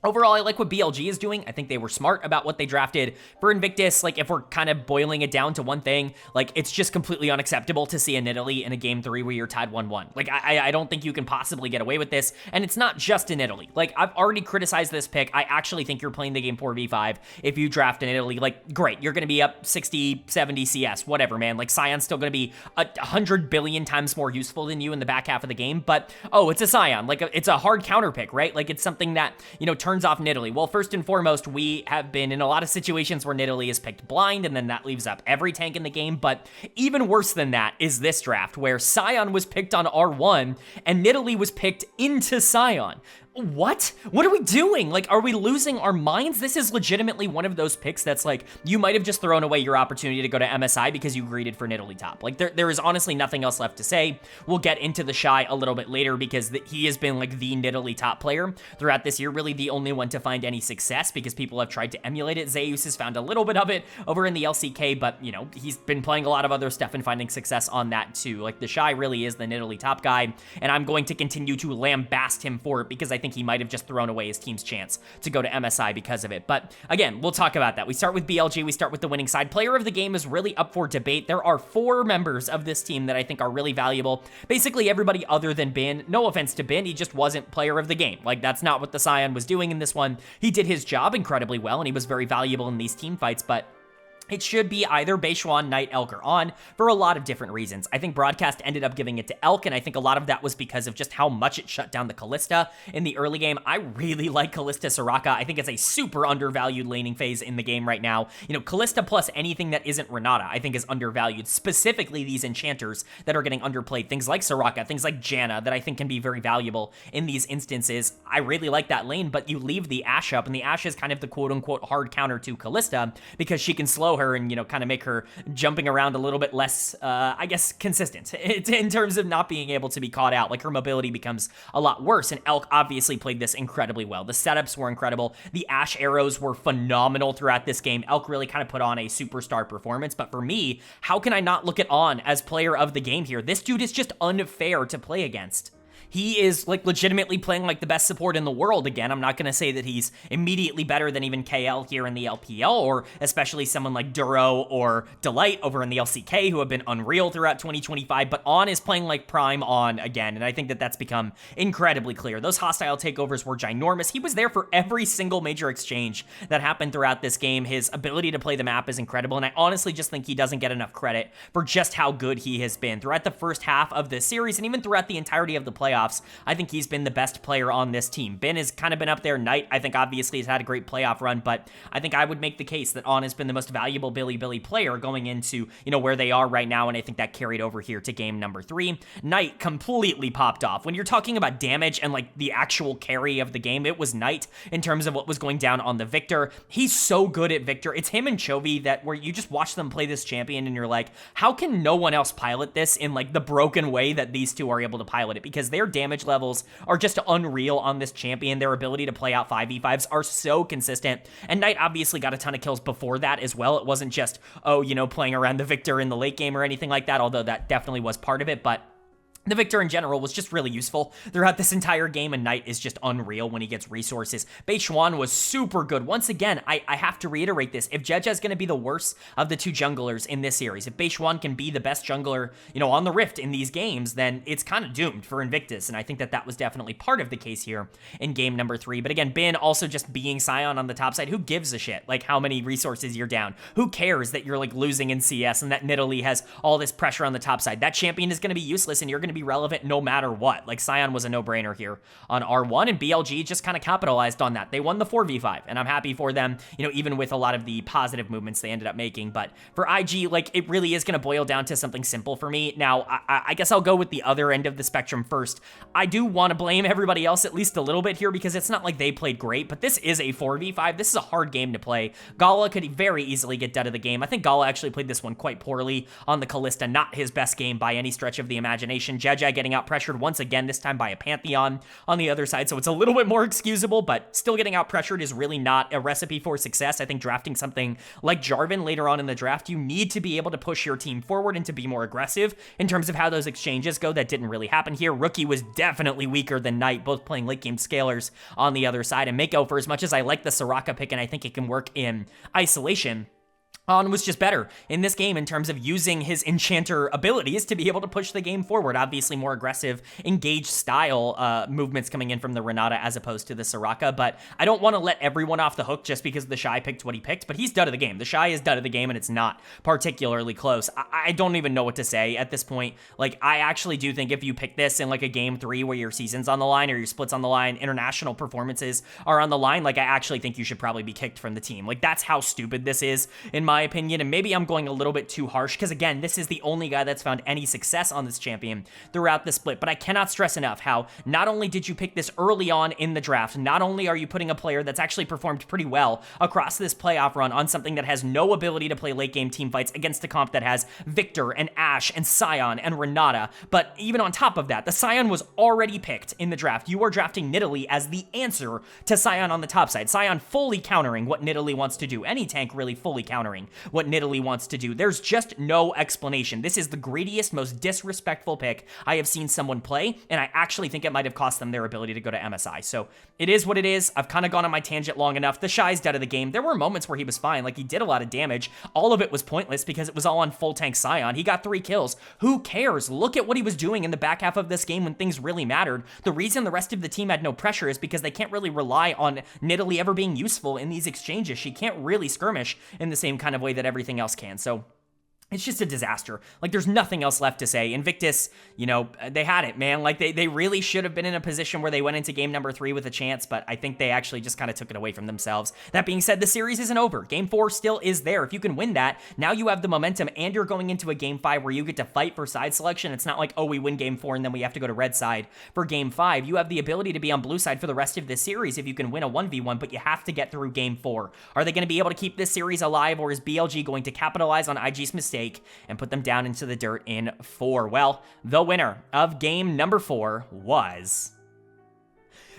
A: overall, I like what BLG is doing. I think they were smart about what they drafted. For Invictus, like, if we're kind of boiling it down to one thing, like, it's just completely unacceptable to see a Italy in a game 3 where you're tied 1-1. Like, I don't think you can possibly get away with this, and it's not just in Italy. Like, I've already criticized this pick. I actually think you're playing the game 4v5 if you draft in Italy. Like, great, you're going to be up 60, 70 CS, whatever, man. Like, Sion's still going to be 100 billion times more useful than you in the back half of the game, but, oh, it's a Sion. Like, it's a hard counter pick, right? Like, it's something that, you know, turns off Nidalee. Well, first and foremost, we have been in a lot of situations where Nidalee is picked blind, and then that leaves up every tank in the game, but even worse than that is this draft, where Sion was picked on R1, and Nidalee was picked into Sion. What? What are we doing? Like, are we losing our minds? This is legitimately one of those picks that's like, you might have just thrown away your opportunity to go to MSI because you greeted for Nidalee top. Like, there is honestly nothing else left to say. We'll get into the Shy a little bit later because he has been like the Nidalee top player throughout this year, really the only one to find any success because people have tried to emulate it. Zeus has found a little bit of it over in the LCK, but, you know, he's been playing a lot of other stuff and finding success on that too. Like, the Shy really is the Nidalee top guy, and I'm going to continue to lambast him for it because I think he might have just thrown away his team's chance to go to MSI because of it. But again, we'll talk about that. We start with BLG, we start with the winning side. Player of the game is really up for debate. There are 4 members of this team that I think are really valuable. Basically everybody other than Bin. No offense to Bin, he just wasn't player of the game. Like, that's not what the Scion was doing in this one. He did his job incredibly well, and he was very valuable in these team fights, but it should be either Beishwan, Knight, Elk, or On for a lot of different reasons. I think Broadcast ended up giving it to Elk, and I think a lot of that was because of just how much it shut down the Kalista in the early game. I really like Kalista Soraka. I think it's a super undervalued laning phase in the game right now. You know, Kalista plus anything that isn't Renata, I think is undervalued. Specifically these enchanters that are getting underplayed. Things like Soraka, things like Janna that I think can be very valuable in these instances. I really like that lane, but you leave the Ashe up, and the Ashe is kind of the quote-unquote hard counter to Kalista because she can slow her and, you know, kind of make her jumping around a little bit less, I guess, consistent in terms of not being able to be caught out. Like, her mobility becomes a lot worse, and Elk obviously played this incredibly well. The setups were incredible. The Ashe arrows were phenomenal throughout this game. Elk really kind of put on a superstar performance, but for me, how can I not look at On as player of the game here? This dude is just unfair to play against. He is, like, legitimately playing like the best support in the world again. I'm not going to say that he's immediately better than even KL here in the LPL, or especially someone like Duro or Delight over in the LCK, who have been unreal throughout 2025, but On is playing like prime On again, and I think that that's become incredibly clear. Those hostile takeovers were ginormous. He was there for every single major exchange that happened throughout this game. His ability to play the map is incredible, and I honestly just think he doesn't get enough credit for just how good he has been throughout the first half of this series, and even throughout the entirety of the playoffs. I think he's been the best player on this team. Ben has kind of been up there. Knight, I think, obviously has had a great playoff run, but I think I would make the case that On has been the most valuable Bilibili player going into, you know, where they are right now, and I think that carried over here to game number 3. Knight completely popped off. When you're talking about damage and, like, the actual carry of the game, it was Knight in terms of what was going down on the Victor. He's so good at Victor. It's him and Chovy that where you just watch them play this champion and you're like, how can no one else pilot this in, like, the broken way that these two are able to pilot it? Because they're damage levels are just unreal on this champion. Their ability to play out 5v5s are so consistent, and Knight obviously got a ton of kills before that as well. It wasn't just, oh, you know, playing around the Victor in the late game or anything like that, although that definitely was part of it, but the Victor in general was just really useful throughout this entire game, and Knight is just unreal when he gets resources. Beishwan was super good. Once again, I have to reiterate this. If Jeja is going to be the worst of the two junglers in this series, if Beishwan can be the best jungler, you know, on the Rift in these games, then it's kind of doomed for Invictus, and I think that that was definitely part of the case here in game number 3. But again, Bin also just being Scion on the top side, who gives a shit, like, how many resources you're down? Who cares that you're, like, losing in CS and that Nidalee has all this pressure on the top side? That champion is going to be useless, and you're going to be relevant no matter what. Like, Scion was a no-brainer here on R1, and BLG just kind of capitalized on that. They won the 4v5, and I'm happy for them, you know, even with a lot of the positive movements they ended up making. But for IG, like, it really is going to boil down to something simple for me. Now, I guess I'll go with the other end of the spectrum first. I do want to blame everybody else at least a little bit here, because it's not like they played great, but this is a 4v5. This is a hard game to play. Gala could very easily get dead of the game. I think Gala actually played this one quite poorly on the Kalista. Not his best game by any stretch of the imagination. Jeja getting out pressured once again, this time by a Pantheon on the other side, so it's a little bit more excusable, but still getting out pressured is really not a recipe for success. I think drafting something like Jarvan later on in the draft, you need to be able to push your team forward and to be more aggressive in terms of how those exchanges go. That didn't really happen here. Rookie was definitely weaker than Knight, both playing late game scalers on the other side, and Mako, for as much as I like the Soraka pick and I think it can work in isolation, On was just better in this game in terms of using his enchanter abilities to be able to push the game forward. Obviously more aggressive, engaged style movements coming in from the Renata as opposed to the Soraka, but I don't want to let everyone off the hook just because the Shy picked what he picked, but he's done of the game. The Shy is done of the game, and it's not particularly close. I don't even know what to say at this point. Like, I actually do think if you pick this in like a game 3 where your season's on the line or your split's on the line, international performances are on the line, like, I actually think you should probably be kicked from the team. Like, that's how stupid this is, in my my opinion, and maybe I'm going a little bit too harsh, because again, this is the only guy that's found any success on this champion throughout the split, but I cannot stress enough how not only did you pick this early on in the draft, not only are you putting a player that's actually performed pretty well across this playoff run on something that has no ability to play late game team fights against a comp that has Victor and Ashe and Sion and Renata, but even on top of that, the Sion was already picked in the draft. You are drafting Nidalee as the answer to Sion on the top side. Sion fully countering what Nidalee wants to do. Any tank really fully countering what Nidalee wants to do. There's just no explanation. This is the greediest, most disrespectful pick I have seen someone play, and I actually think it might have cost them their ability to go to MSI. So it is what it is. I've kind of gone on my tangent long enough. The Shy's dead of the game. There were moments where he was fine. Like, he did a lot of damage. All of it was pointless because it was all on full tank Sion. He got 3 kills. Who cares? Look at what he was doing in the back half of this game when things really mattered. The reason the rest of the team had no pressure is because they can't really rely on Nidalee ever being useful in these exchanges. She can't really skirmish in the same kind of way that everything else can. So it's just a disaster. Like, there's nothing else left to say. Invictus, you know, they had it, man. Like, they really should have been in a position where they went into game number 3 with a chance, but I think they actually just kind of took it away from themselves. That being said, the series isn't over. Game 4 still is there. If you can win that, now you have the momentum, and you're going into a game 5 where you get to fight for side selection. It's not like, oh, we win game 4 and then we have to go to red side for game 5. You have the ability to be on blue side for the rest of this series if you can win a 1v1, but you have to get through game 4. Are they going to be able to keep this series alive, or is BLG going to capitalize on IG's mistake and put them down into the dirt in 4? Well, the winner of game number 4 was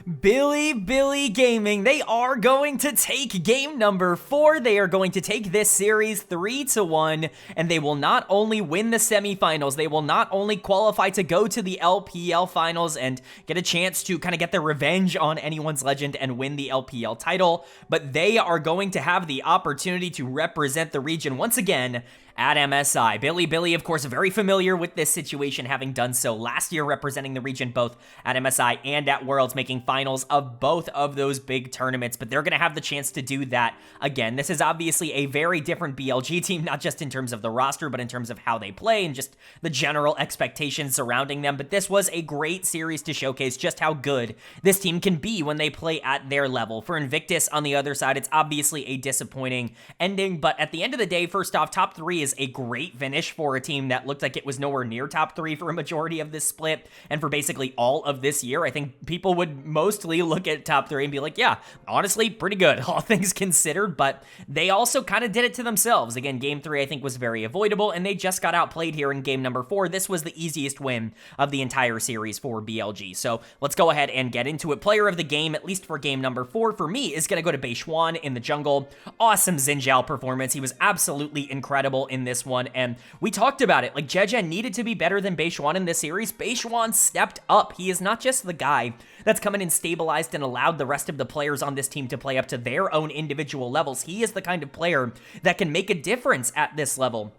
A: Bilibili Gaming. They are going to take game number 4. They are going to take this series 3-1, and they will not only win the semifinals, they will not only qualify to go to the LPL finals and get a chance to kind of get their revenge on anyone's legend and win the LPL title, but they are going to have the opportunity to represent the region once again at MSI. Bilibili, of course, very familiar with this situation, having done so last year, representing the region both at MSI and at Worlds, making finals of both of those big tournaments, but they're going to have the chance to do that again. This is obviously a very different BLG team, not just in terms of the roster, but in terms of how they play and just the general expectations surrounding them, but this was a great series to showcase just how good this team can be when they play at their level. For Invictus, on the other side, it's obviously a disappointing ending, but at the end of the day, first off, top 3 is a great finish for a team that looked like it was nowhere near top 3 for a majority of this split and for basically all of this year. I think people would mostly look at top 3 and be like, yeah, honestly, pretty good, all things considered, but they also kind of did it to themselves. Again, game 3 I think was very avoidable, and they just got outplayed here in game number 4. This was the easiest win of the entire series for BLG. So let's go ahead and get into it. Player of the game, at least for game number 4, for me, is going to go to Beishwan in the jungle. Awesome Xin Zhao performance. He was absolutely incredible in this one, and we talked about it. Like, Jeje needed to be better than Beishwan in this series. Beishwan stepped up. He is not just the guy that's come in and stabilized and allowed the rest of the players on this team to play up to their own individual levels. He is the kind of player that can make a difference at this level.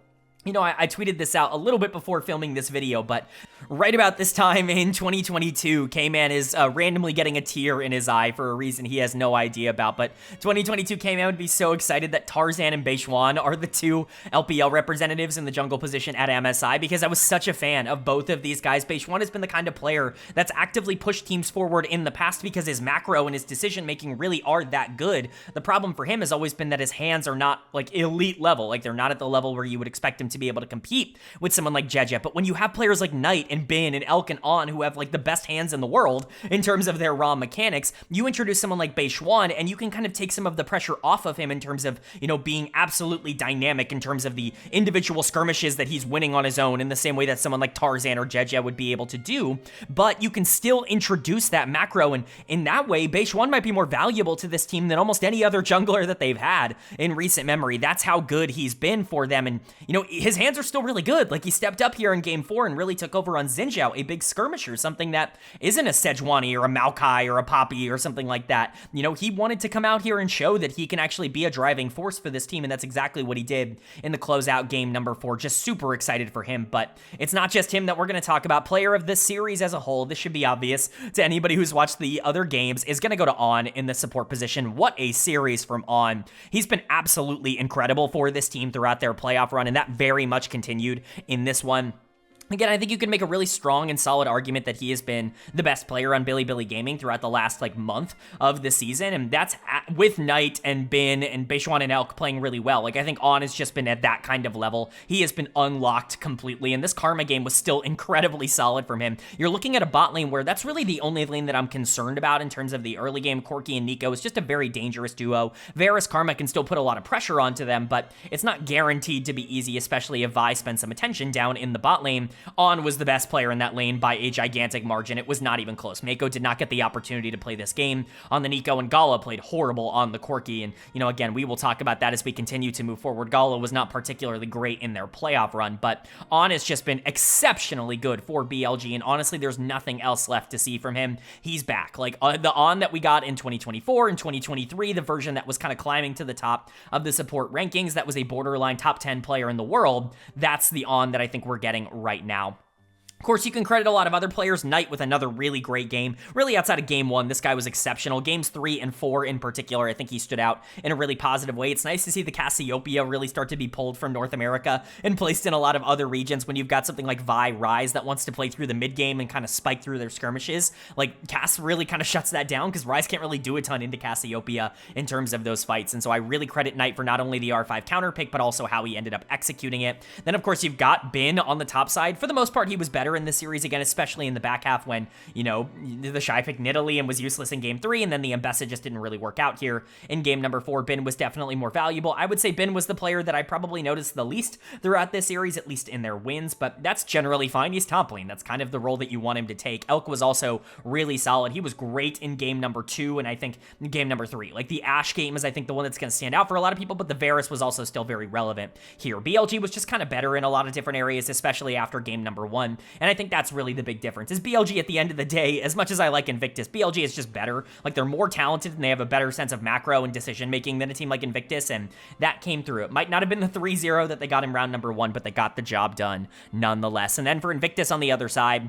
A: You know, I tweeted this out a little bit before filming this video, but right about this time in 2022, K-Man is randomly getting a tear in his eye for a reason he has no idea about, but 2022 K-Man would be so excited that Tarzan and Beishwan are the 2 LPL representatives in the jungle position at MSI, because I was such a fan of both of these guys. Beishwan has been the kind of player that's actively pushed teams forward in the past because his macro and his decision-making really are that good. The problem for him has always been that his hands are not, like, elite level. Like, they're not at the level where you would expect him to be able to compete with someone like Jeje. But when you have players like Knight and Bin and Elk and On who have like the best hands in the world in terms of their raw mechanics, you introduce someone like Beishwan and you can kind of take some of the pressure off of him in terms of, you know, being absolutely dynamic in terms of the individual skirmishes that he's winning on his own in the same way that someone like Tarzan or Jeje would be able to do. But you can still introduce that macro, and in that way, Beishwan might be more valuable to this team than almost any other jungler that they've had in recent memory. That's how good he's been for them. And, you know, his hands are still really good. Like, he stepped up here in game 4 and really took over on Xin Zhao, a big skirmisher, something that isn't a Sejuani or a Maokai or a Poppy or something like that. You know, he wanted to come out here and show that he can actually be a driving force for this team, and that's exactly what he did in the closeout game number 4. Just super excited for him, but it's not just him that we're going to talk about. Player of this series as a whole, this should be obvious to anybody who's watched the other games, is going to go to On in the support position. What a series from On. He's been absolutely incredible for this team throughout their playoff run, and that very much continued in this one. Again, I think you can make a really strong and solid argument that he has been the best player on Bilibili Gaming throughout the last month of the season, and that's with Knight and Bin and Beishuan and Elk playing really well. I think On has just been at that kind of level. He has been unlocked completely, and this Karma game was still incredibly solid from him. You're looking at a bot lane where that's really the only lane that I'm concerned about in terms of the early game. Corki and Nico is just a very dangerous duo. Varus Karma can still put a lot of pressure onto them, but it's not guaranteed to be easy, especially if Vi spends some attention down in the bot lane. On was the best player in that lane by a gigantic margin. It was not even close. Mako did not get the opportunity to play this game on the Nico, and Gala played horrible on the Corki. And, again, we will talk about that as we continue to move forward. Gala was not particularly great in their playoff run, but On has just been exceptionally good for BLG, and honestly, there's nothing else left to see from him. He's back. The On that we got in 2024 and 2023, the version that was kind of climbing to the top of the support rankings, that was a borderline top 10 player in the world, that's the On that I think we're getting right now. Of course, you can credit a lot of other players. Knight with another really great game. Really, outside of Game 1, this guy was exceptional. Games 3 and 4 in particular, I think he stood out in a really positive way. It's nice to see the Cassiopeia really start to be pulled from North America and placed in a lot of other regions when you've got something like Vi Rise that wants to play through the mid-game and kind of spike through their skirmishes. Cass really kind of shuts that down because Rise can't really do a ton into Cassiopeia in terms of those fights. And so I really credit Knight for not only the R5 counter pick, but also how he ended up executing it. Then, of course, you've got Bin on the top side. For the most part, he was better in this series again, especially in the back half when, the Shy picked Nidalee and was useless in game 3, and then the Mbessa just didn't really work out here. In game number 4, Bin was definitely more valuable. I would say Bin was the player that I probably noticed the least throughout this series, at least in their wins, but that's generally fine. He's top lane. That's kind of the role that you want him to take. Elk was also really solid. He was great in game number 2, and I think game number 3. The Ashe game is, I think, the one that's going to stand out for a lot of people, but the Varus was also still very relevant here. BLG was just kind of better in a lot of different areas, especially after game number 1, and I think that's really the big difference. Is BLG at the end of the day, as much as I like Invictus, BLG is just better. They're more talented and they have a better sense of macro and decision making than a team like Invictus, and that came through. It might not have been the 3-0 that they got in round number 1, but they got the job done nonetheless. And then for Invictus on the other side,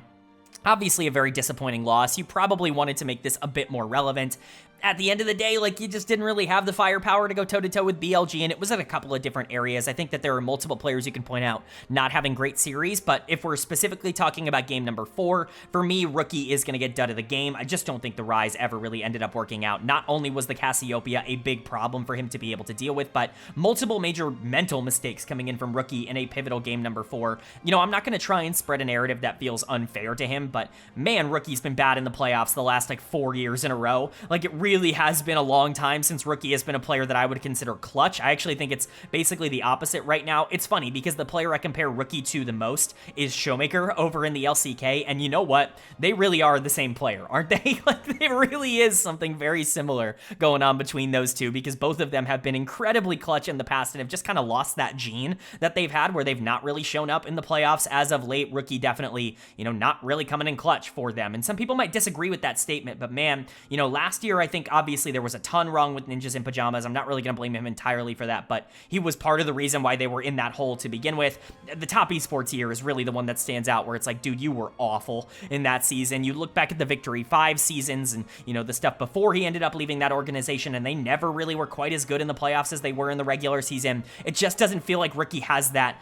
A: obviously a very disappointing loss. You probably wanted to make this a bit more relevant. At the end of the day, you just didn't really have the firepower to go toe-to-toe with BLG, and it was in a couple of different areas. I think that there are multiple players you can point out not having great series, but if we're specifically talking about game number 4, for me, Rookie is going to get dud of the game. I just don't think the Rise ever really ended up working out. Not only was the Cassiopeia a big problem for him to be able to deal with, but multiple major mental mistakes coming in from Rookie in a pivotal game number 4. I'm not going to try and spread a narrative that feels unfair to him, but man, Rookie's been bad in the playoffs the last 4 years in a row. It really has been a long time since Rookie has been a player that I would consider clutch. I actually think it's basically the opposite right now. It's funny because the player I compare Rookie to the most is Showmaker over in the LCK, and you know what? They really are the same player, aren't they? There really is something very similar going on between those two, because both of them have been incredibly clutch in the past and have just kind of lost that gene that they've had where they've not really shown up in the playoffs as of late. Rookie definitely, not really coming in clutch for them. And some people might disagree with that statement, but man, last year I think obviously there was a ton wrong with Ninjas in Pajamas. I'm not really going to blame him entirely for that, but he was part of the reason why they were in that hole to begin with. The top esports year is really the one that stands out, where it's dude, you were awful in that season. You look back at the Victory 5 seasons and, the stuff before he ended up leaving that organization, and they never really were quite as good in the playoffs as they were in the regular season. It just doesn't feel like Rookie has that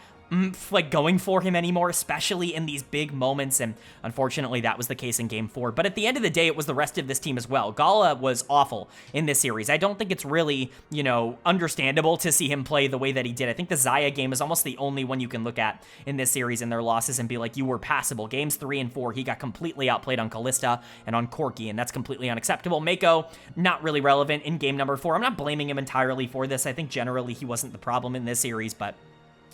A: going for him anymore, especially in these big moments, and unfortunately that was the case in game 4. But at the end of the day, it was the rest of this team as well. Gala was awful in this series. I don't think it's really, understandable to see him play the way that he did. I think the Xayah game is almost the only one you can look at in this series and their losses and be like, you were passable. Games 3 and 4, he got completely outplayed on Kalista and on Corki, and that's completely unacceptable. Mako, not really relevant in game number 4. I'm not blaming him entirely for this. I think generally he wasn't the problem in this series, but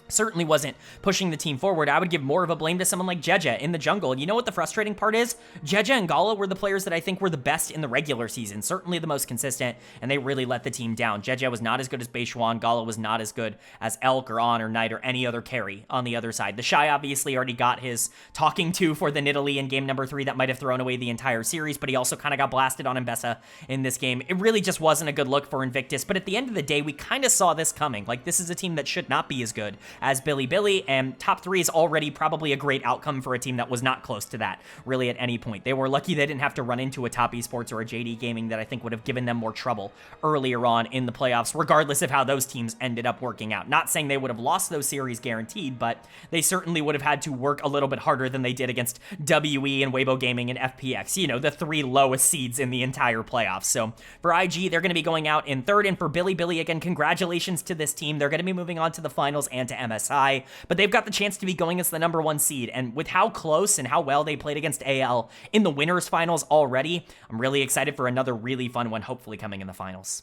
A: certainly wasn't pushing the team forward. I would give more of a blame to someone like Jeje in the jungle. And you know what the frustrating part is? Jeje and Gala were the players that I think were the best in the regular season, certainly the most consistent, and they really let the team down. Jeje was not as good as Beishuan. Gala was not as good as Elk or On or Knight or any other carry on the other side. The Shy obviously already got his talking to for the Nidalee in game number 3 that might have thrown away the entire series, but he also kind of got blasted on Mbessa in this game. It really just wasn't a good look for Invictus, but at the end of the day, we kind of saw this coming. This is a team that should not be as good as Bilibili, and top 3 is already probably a great outcome for a team that was not close to that, really, at any point. They were lucky they didn't have to run into a Top Esports or a JD Gaming that I think would have given them more trouble earlier on in the playoffs, regardless of how those teams ended up working out. Not saying they would have lost those series guaranteed, but they certainly would have had to work a little bit harder than they did against WE and Weibo Gaming and FPX, you know, the 3 lowest seeds in the entire playoffs. So for IG, they're going to be going out in 3rd, and for Bilibili, again, congratulations to this team. They're going to be moving on to the finals and to MSI, but they've got the chance to be going as the #1 seed, and with how close and how well they played against AL in the winners finals already, I'm really excited for another really fun one, hopefully coming in the finals.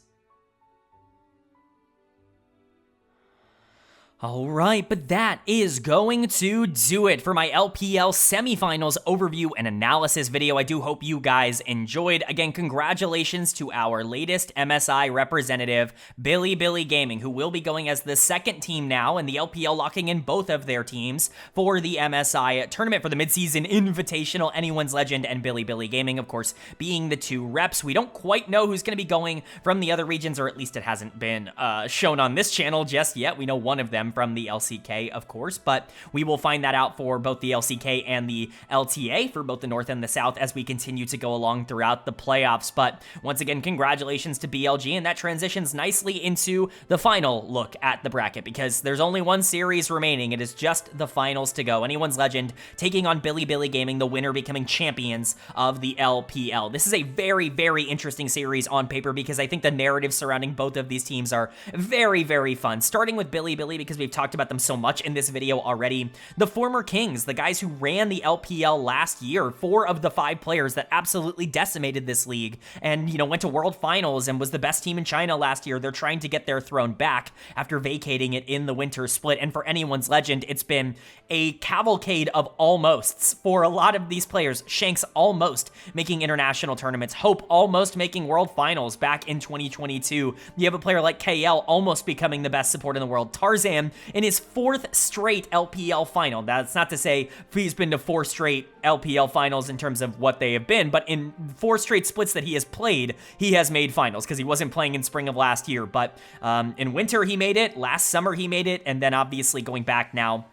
A: All right, but that is going to do it for my LPL semifinals overview and analysis video. I do hope you guys enjoyed. Again, congratulations to our latest MSI representative, Bilibili Gaming, who will be going as the 2nd team now, and the LPL locking in both of their teams for the MSI tournament for the midseason invitational. Anyone's Legend and Bilibili Gaming, of course, being the 2 reps. We don't quite know who's going to be going from the other regions, or at least it hasn't been shown on this channel just yet. We know one of them from the LCK, of course, but we will find that out for both the LCK and the LTA for both the North and the South as we continue to go along throughout the playoffs. But once again, congratulations to BLG, and that transitions nicely into the final look at the bracket, because there's only one series remaining. It is just the finals to go. Anyone's Legend taking on Bilibili Gaming, the winner becoming champions of the LPL. This is a very, very interesting series on paper, because I think the narrative surrounding both of these teams are very, very fun. Starting with Bilibili, because we've talked about them so much in this video already. The former Kings, the guys who ran the LPL last year, 4 of the 5 players that absolutely decimated this league and, you know, went to World Finals and was the best team in China last year. They're trying to get their throne back after vacating it in the winter split. And for Anyone's Legend, it's been a cavalcade of almosts for a lot of these players. Shanks almost making international tournaments, Hope almost making World Finals back in 2022. You have a player like KL almost becoming the best support in the world. Tarzan in his 4th straight LPL final. That's not to say he's been to 4 straight LPL finals in terms of what they have been, but in 4 straight splits that he has played, he has made finals, because he wasn't playing in spring of last year. But in winter he made it, last summer he made it, and then obviously going back now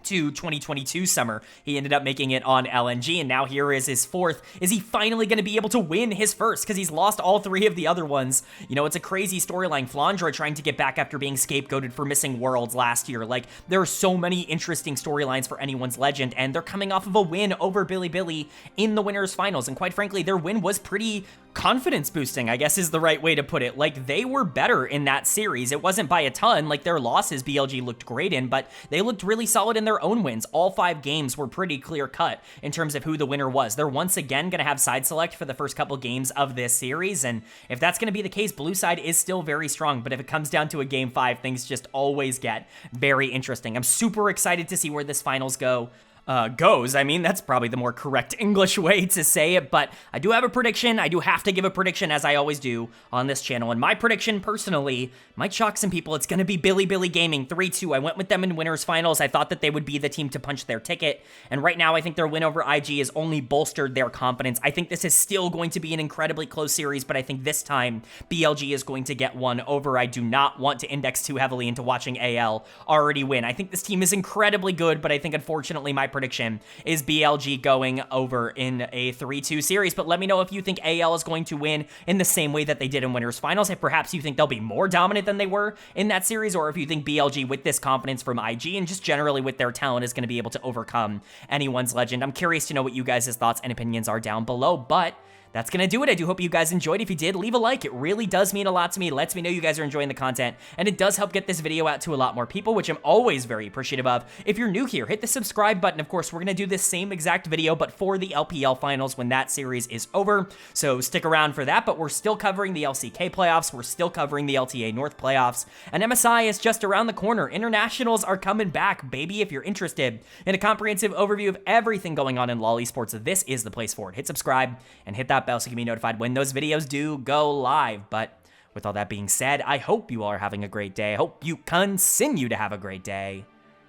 A: to 2022 summer, he ended up making it on LNG, and now here is his 4th. Is he finally going to be able to win his 1st? Because he's lost all 3 of the other ones. You know, it's a crazy storyline. Flandra trying to get back after being scapegoated for missing Worlds last year. Like, there are so many interesting storylines for Anyone's Legend, and they're coming off of a win over Bilibili in the winners finals, and quite frankly, their win was pretty confidence boosting, I guess is the right way to put it. Like, they were better in that series. It wasn't by a ton. Like, their losses BLG looked great in, but they looked really solid in their own wins. All 5 games were pretty clear cut in terms of who the winner was. They're once again going to have side select for the first couple games of this series, and if that's going to be the case, blue side is still very strong, but if it comes down to a game 5, things just always get very interesting. I'm super excited to see where this finals goes. I mean, that's probably the more correct English way to say it, but I do have a prediction. I do have to give a prediction, as I always do on this channel, and my prediction, personally, might shock some people. It's going to be Bilibili Gaming 3-2. I went with them in winners finals. I thought that they would be the team to punch their ticket, and right now I think their win over IG has only bolstered their confidence. I think this is still going to be an incredibly close series, but I think this time BLG is going to get one over. I do not want to index too heavily into watching AL already win. I think this team is incredibly good, but I think unfortunately my prediction is BLG going over in a 3-2 series. But let me know if you think AL is going to win in the same way that they did in winners finals. If perhaps you think they'll be more dominant than they were in that series, or if you think BLG, with this confidence from IG and just generally with their talent, is going to be able to overcome Anyone's Legend. I'm curious to know what you guys' thoughts and opinions are down below, but that's going to do it. I do hope you guys enjoyed. If you did, leave a like. It really does mean a lot to me. It lets me know you guys are enjoying the content, and it does help get this video out to a lot more people, which I'm always very appreciative of. If you're new here, hit the subscribe button. Of course, we're going to do this same exact video, but for the LPL finals when that series is over, so stick around for that. But we're still covering the LCK playoffs. We're still covering the LTA North playoffs, and MSI is just around the corner. Internationals are coming back, baby. If you're interested in a comprehensive overview of everything going on in LoL esports, this is the place for it. Hit subscribe and hit that bell so you can be notified when those videos do go live. But with all that being said, I hope you all are having a great day. I hope you continue to have a great day,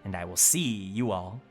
A: and I will see you all